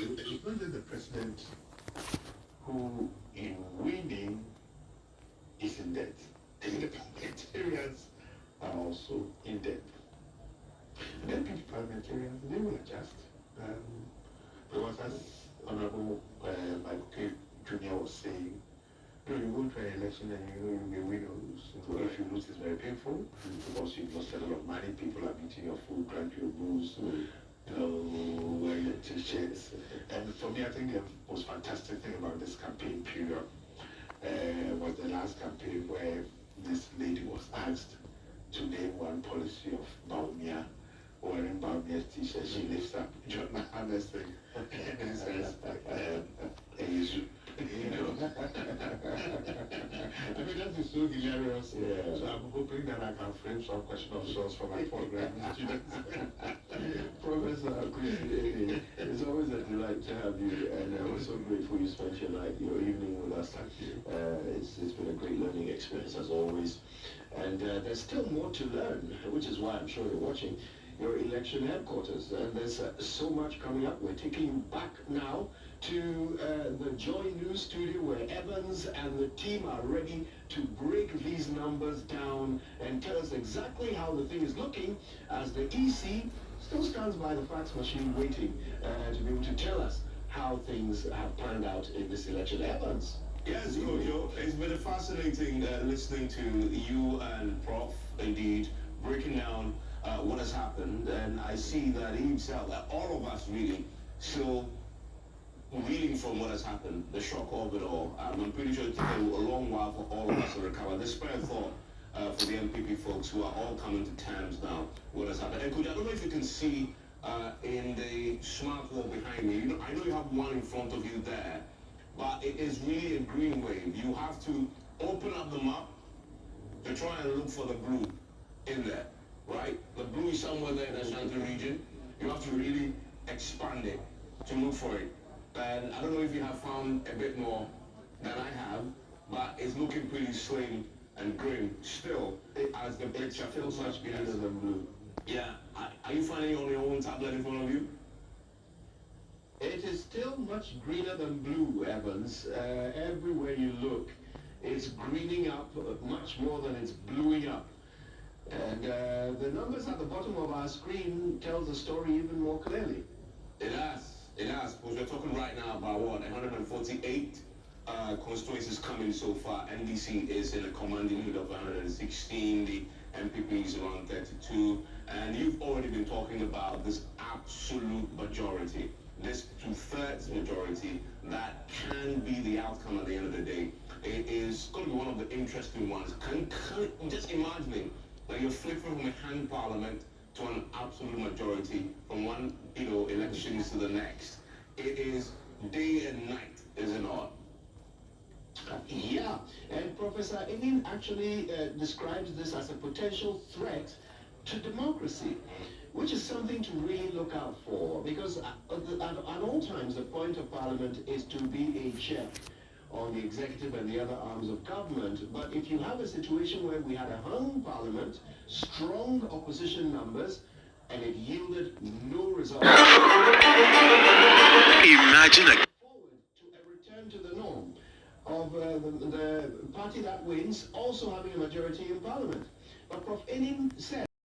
it's not just the president who, in winning, is in debt. The parliamentarians are also in debt. The deputy parliamentarians, they will adjust. Because as Honorable Michael K. Jr. was saying, you go to an election and you may win or lose. So if you lose, it's very painful because you've lost a lot of money. People are beating your food, drank your booze, wearing your t-shirts. And for me, I think the most fantastic thing about this campaign period was the last campaign where this lady was asked to name one policy of Baumia. Wearing Baumia's t-shirt, she lifts up John Mahamir's thing and says, I mean, that is so hilarious. Yeah. So I'm hoping that I can frame some question of sorts for my program students. Professor, it's always a delight to have you, and I'm so grateful you spent your evening with us. Thank you. It's been a great learning experience as always, and there's still more to learn, which is why I'm sure you're watching your election headquarters, and there's so much coming up. We're taking you back now to the Joy News studio where Evans and the team are ready to break these numbers down and tell us exactly how the thing is looking as the EC still stands by the fax machine waiting to be able to tell us how things have planned out in this election. Evans. Yes, Kojo, it's been fascinating listening to you and Prof, indeed, breaking down what has happened, and I see that he himself, that all of us really, still reeling from what has happened, the shock of it all. I'm pretty sure it took a long while for all of us to recover. The spare thought for the MPP folks who are all coming to terms now what has happened. And Kojo, I don't know if you can see in the smart wall behind me, I know you have one in front of you there, but it is really a green wave. You have to open up the map to try and look for the blue in there. Right? The blue is somewhere there in the Ashanti region. You have to really expand it to look for it. And I don't know if you have found a bit more than I have, but it's looking pretty slim and grim still, as the picture feels much greener than blue. Yeah. Are you finding it on your own tablet in front of you? It is still much greener than blue, Evans. Everywhere you look, it's greening up much more than it's bluing up. And the numbers at the bottom of our screen tells the story even more clearly. It has, because we're talking right now about what, 148 constituencies coming so far. NDC is in a commanding lead of 116, the MPP is around 32, and you've already been talking about this absolute majority, this 2/3 majority that can be the outcome at the end of the day. It is going to be one of the interesting ones. Can just imagining that you're flipping from a hand parliament to an absolute majority from one, elections to the next. It is day and night, is it not? Yeah, and Professor Enin actually describes this as a potential threat to democracy, which is something to really look out for, because at all times the point of parliament is to be a check on the executive and the other arms of government. But if you have a situation where we had a hung parliament, strong opposition numbers, and it yielded no results, imagine forward to a return to the norm of the party that wins also having a majority in parliament. But Prof. Enin said